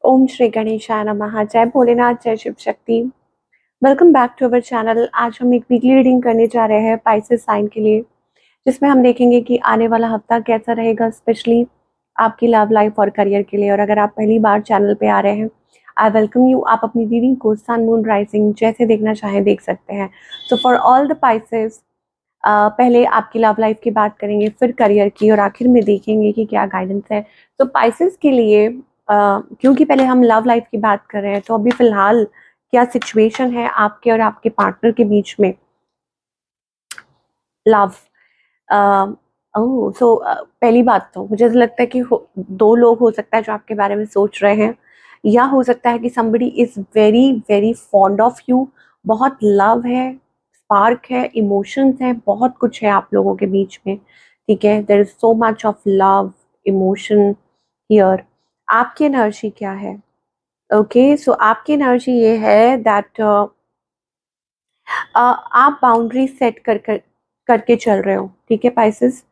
ओम श्री गणेशाय नमः। जय भोलेनाथ, जय Shiv Shakti. Welcome back to our channel. आज हम एक वीकली रीडिंग करने जा रहे हैं पाइसेस साइन के लिए, जिसमें हम देखेंगे कि आने वाला हफ्ता कैसा रहेगा, स्पेशली आपकी लव लाइफ और करियर के लिए। और अगर आप पहली बार चैनल पे आ रहे हैं, आई वेलकम यू। आप अपनी रीडिंग को सन मून राइजिंग जैसे देखना चाहें देख सकते हैं। तो फॉर ऑल द पाइसेस, पहले आपकी लव लाइफ की बात करेंगे, फिर करियर की, और आखिर में देखेंगे कि क्या गाइडेंस है। तो पाइसेस के लिए क्योंकि पहले हम लव लाइफ की बात कर रहे हैं, तो अभी फिलहाल क्या सिचुएशन है आपके और आपके पार्टनर के बीच में लव। ओह सो पहली बात तो मुझे ऐसा लगता है कि दो लोग हो सकता है जो आपके बारे में सोच रहे हैं, या हो सकता है कि somebody is very very fond of you. बहुत लव है, स्पार्क है, इमोशंस है, बहुत कुछ है आप लोगों के बीच में। ठीक है, there is so much of love, emotion here. आपकी एनर्जी क्या है? ओके, सो आपकी एनर्जी ये है दैट आप बाउंड्री सेट करके चल रहे हो। ठीक है पाइसेस,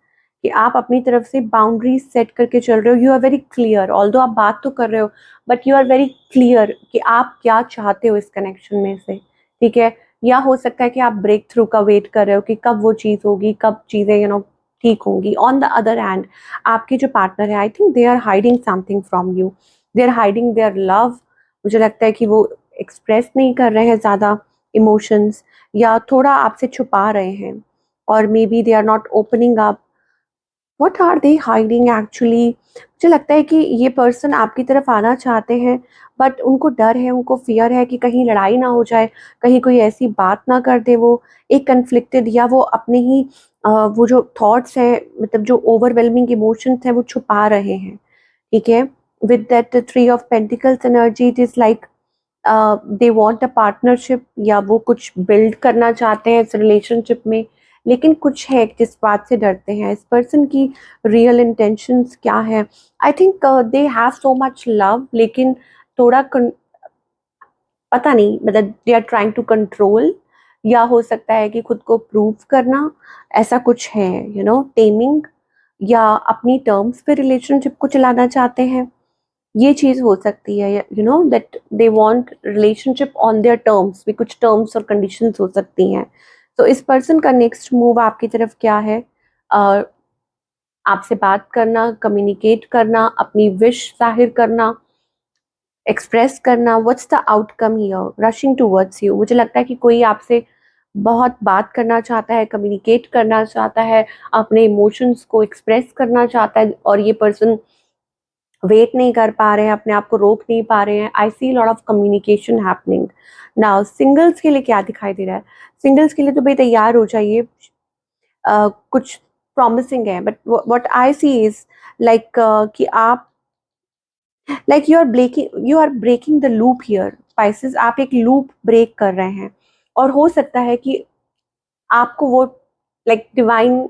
कि आप अपनी तरफ से बाउंड्री सेट करके चल रहे हो। You are very clear, although आप बात तो कर रहे हो, but you are very clear कि आप क्या चाहते हो इस कनेक्शन में से। ठीक है, या हो सकता है कि आप ब्रेक थ्रू का वेट कर रहे हो कि कब वो चीज़ होगी, कब चीज़ें ठीक होंगी। ऑन द अदर हैंड, आपके जो पार्टनर है, I think they are hiding something from you. They are hiding their love. मुझे लगता है कि वो एक्सप्रेस नहीं कर रहे हैं ज़्यादा इमोशंस, या थोड़ा आपसे छुपा रहे हैं, और maybe they are not opening up. What are they hiding actually? मुझे लगता है कि ये पर्सन आपकी तरफ आना चाहते हैं, बट उनको डर है, उनको फियर है कि कहीं लड़ाई ना हो जाए, कहीं कोई ऐसी बात ना कर दे। वो एक कन्फ्लिक्टेड, या वो अपने ही वो जो थॉट्स हैं, मतलब जो ओवरवेलमिंग इमोशंस हैं, वो छुपा रहे हैं। ठीक है, with that three of pentacles energy, it is like they want a partnership, या वो कुछ बिल्ड करना चाहते हैं इस रिलेशनशिप में, लेकिन कुछ है जिस बात से डरते हैं। इस पर्सन की रियल इंटेंशंस क्या है? I think they have so much love, लेकिन थोड़ा पता नहीं, मतलब they are trying to control, या हो सकता है कि खुद को प्रूव करना, ऐसा कुछ है। टेमिंग, या अपनी टर्म्स पे रिलेशनशिप को चलाना चाहते हैं। ये चीज़ हो सकती है, that they want relationship on their terms भी। कुछ टर्म्स और कंडीशंस हो सकती हैं। तो इस पर्सन का नेक्स्ट मूव आपकी तरफ क्या है? अ, आपसे बात करना, कम्युनिकेट करना, अपनी विश जाहिर करना, एक्सप्रेस करना। What's the outcome here? Rushing towards you. मुझे लगता है कि कोई आपसे बहुत बात करना चाहता है, कम्युनिकेट करना चाहता है, अपने इमोशंस को एक्सप्रेस करना चाहता है, और ये पर्सन वेट नहीं कर पा रहे हैं, अपने आप को रोक नहीं पा रहे हैं। I see lot of communication happening now. Singles के लिए क्या दिखाई दे रहा है? सिंगल्स के लिए तो भाई तैयार हो जाइए, कुछ प्रॉमिसिंग है, but what I see is like कि आप like you are breaking the loop here Pisces. आप एक लूप ब्रेक कर रहे हैं, और हो सकता है कि आपको वो लाइक डिवाइन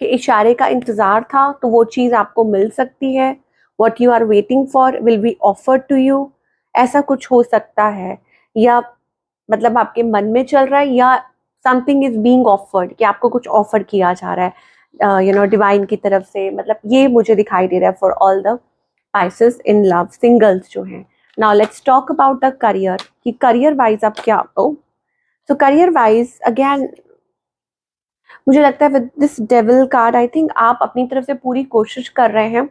के इशारे का इंतजार था, तो वो चीज़ आपको मिल सकती है। What you are waiting for will be offered to you, ऐसा कुछ हो सकता है। या मतलब आपके मन में चल रहा है, या समथिंग इज बीइंग ऑफर्ड, कि आपको कुछ ऑफर किया जा रहा है डिवाइन की तरफ से। मतलब ये मुझे दिखाई दे रहा है for all the spices in love, singles जो हैं। Now let's talk about the career, कि करियर वाइज आप क्या हो। तो करियर वाइज अगेन, मुझे लगता है with this devil card, I think आप अपनी तरफ से पूरी कोशिश कर रहे हैं।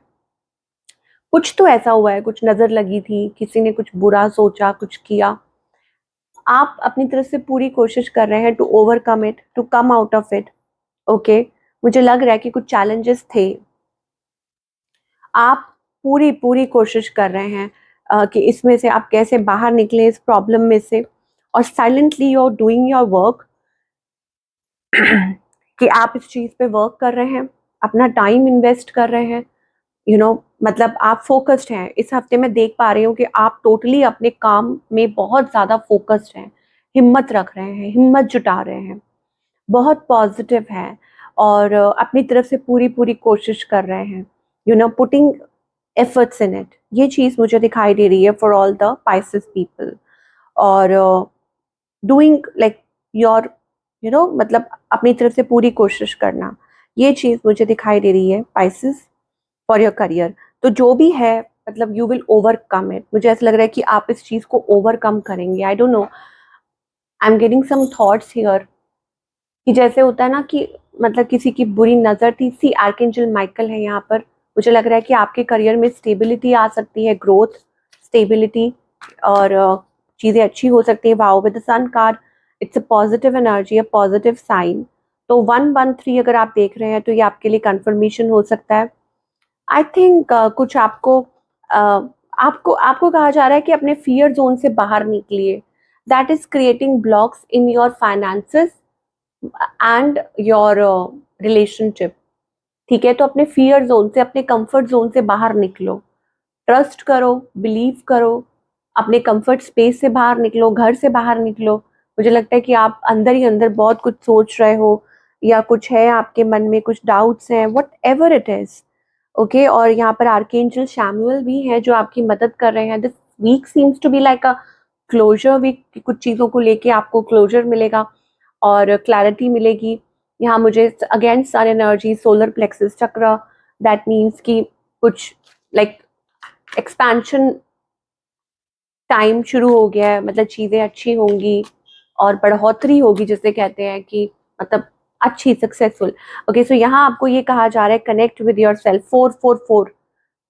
कुछ तो ऐसा हुआ है, कुछ नजर लगी थी, किसी ने कुछ बुरा सोचा, कुछ किया। आप अपनी तरफ से पूरी कोशिश कर रहे हैं to overcome it, to come out of it. Okay, मुझे लग रहा है कि कुछ चैलेंजेस थे, आप पूरी पूरी कोशिश कर रहे हैं कि इसमें से आप कैसे बाहर निकले, इस प्रॉब्लम में से। और silently you are doing your work, कि आप इस चीज़ पे वर्क कर रहे हैं, अपना टाइम इन्वेस्ट कर रहे हैं। मतलब आप फोकस्ड हैं। इस हफ्ते मैं देख पा रही हूँ कि आप टोटली अपने काम में बहुत ज़्यादा फोकस्ड हैं, हिम्मत रख रहे हैं, हिम्मत जुटा रहे हैं, बहुत पॉजिटिव हैं, और अपनी तरफ से पूरी पूरी कोशिश कर रहे हैं, पुटिंग एफर्ट्स इन इट। ये चीज़ मुझे दिखाई दे रही है for all the Pisces people. और डूइंग लाइक योर मतलब अपनी तरफ से पूरी कोशिश करना, ये चीज़ मुझे दिखाई दे रही है पाइसेस फॉर योर करियर। तो जो भी है, मतलब यू विल ओवरकम इट। मुझे ऐसा लग रहा है कि आप इस चीज को ओवरकम करेंगे। I don't know, I am getting some thoughts here कि जैसे होता है ना कि मतलब किसी की बुरी नजर थी। सी आर्कएंजल माइकल है यहाँ पर। मुझे लग रहा है कि आपके करियर में स्टेबिलिटी आ सकती है, ग्रोथ, स्टेबिलिटी, और चीजें अच्छी हो सकती है। Wow with the sun card, it's a positive energy, a positive sign. तो 113 अगर आप देख रहे हैं तो ये आपके लिए कंफर्मेशन हो सकता है। आई थिंक कुछ आपको आपको आपको कहा जा रहा है कि अपने फियर जोन से बाहर निकलिए। That is creating blocks in your finances and your relationship. ठीक है, तो अपने फियर जोन से, अपने कंफर्ट जोन से बाहर निकलो, ट्रस्ट करो, बिलीव करो, अपने कंफर्ट स्पेस से बाहर निकलो, घर से बाहर निकलो। मुझे लगता है कि आप अंदर ही अंदर बहुत कुछ सोच रहे हो, या कुछ है आपके मन में, कुछ डाउट्स हैं, what ever it is. Okay, और यहाँ पर आर्कएंजल शैमुअल भी है जो आपकी मदद कर रहे हैं। This week seems to be like a closure week. कुछ चीज़ों को लेके आपको क्लोजर मिलेगा और क्लैरिटी मिलेगी। यहाँ मुझे again sun energy, solar plexus chakra, that means कि कुछ लाइक एक्सपेंशन टाइम शुरू हो गया है, मतलब चीज़ें अच्छी होंगी और बढ़ोतरी होगी, जिसे कहते हैं कि मतलब अच्छी, सक्सेसफुल। ओके, सो यहाँ आपको ये कहा जा रहा है कनेक्ट विद योर सेल्फ, 444।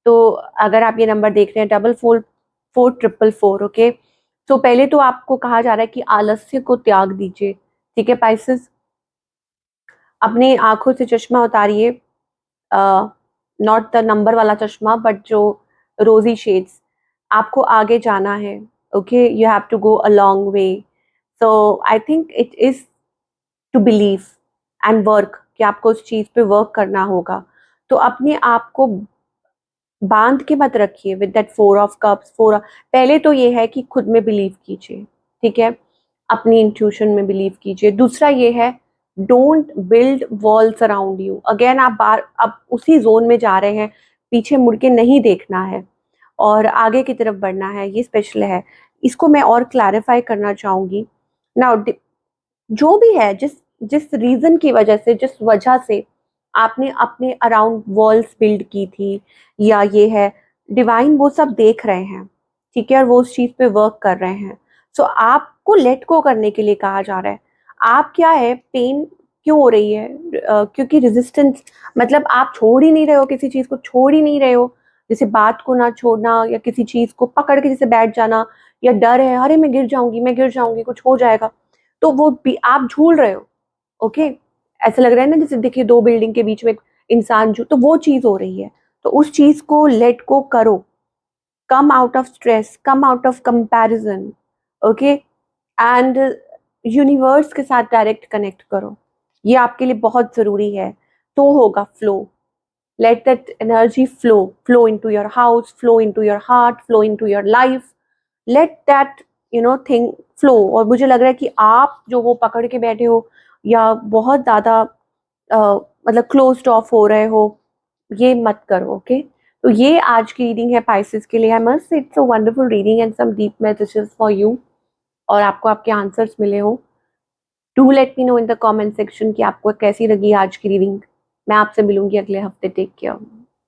तो अगर आप ये नंबर देख रहे हैं, 444444, ओके। तो पहले तो आपको कहा जा रहा है कि आलस्य को त्याग दीजिए। ठीक है पाइसेस, अपने आंखों से चश्मा उतारिए, नॉट द नंबर वाला चश्मा बट जो रोजी शेड्स। आपको आगे जाना है। Okay, you have to go a long way. So I think it is to believe and work, कि आपको उस चीज पे वर्क करना होगा। तो अपने आप को बांध के मत रखिए विद दैट 4 ऑफ कप्स। पहले तो ये है कि खुद में बिलीव कीजिए। ठीक है, अपनी इंट्यूशन में बिलीव कीजिए। दूसरा ये है, don't build walls around you. Again आप बार अब उसी जोन में जा रहे हैं, पीछे मुड़ के नहीं देखना है और आगे की तरफ बढ़ना है, ये स्पेशल है। इसको मैं और क्लैरिफाई करना चाहूंगी। नाउ जो भी है, जिस जिस रीजन की वजह से, जिस वजह से आपने अपने अराउंड वॉल्स बिल्ड की थी, या ये है, डिवाइन वो सब देख रहे हैं। ठीक है, और वो उस चीज पे वर्क कर रहे हैं। सो आपको लेट गो करने के लिए कहा जा रहा है। आप क्या है, पेन क्यों हो रही है? क्योंकि रेजिस्टेंस, मतलब आप छोड़ ही नहीं रहे हो, किसी चीज को छोड़ ही नहीं रहे हो। जैसे बात को ना छोड़ना, या किसी चीज को पकड़ के जैसे बैठ जाना, या डर है, अरे मैं गिर जाऊंगी, मैं गिर जाऊंगी, कुछ हो जाएगा, तो वो भी आप झूल रहे हो। ओके, ऐसा लग रहा है ना जैसे देखिए दो बिल्डिंग के बीच में एक इंसान जो, तो वो चीज हो रही है। तो उस चीज को लेट को करो, कम out of stress, come out of comparison. Okay, and universe के साथ डायरेक्ट कनेक्ट करो, ये आपके लिए बहुत जरूरी है। तो होगा flow. Let that energy flow, flow into your house, flow into your heart, flow into your life. Let that thing flow. और मुझे लग रहा है कि आप जो वो पकड़ के बैठे हो, या बहुत ज्यादा मतलब क्लोज्ड ऑफ हो रहे हो, ये मत करो। ओके, तो ये आज की रीडिंग है पाइसेस के लिए। I must say it's a wonderful reading and some deep messages for you, और आपको आपके आंसर्स मिले हो। Do let me know in the comment section कि आपको कैसी लगी आज की रीडिंग। मैं आपसे मिलूंगी अगले हफ्ते। Take care.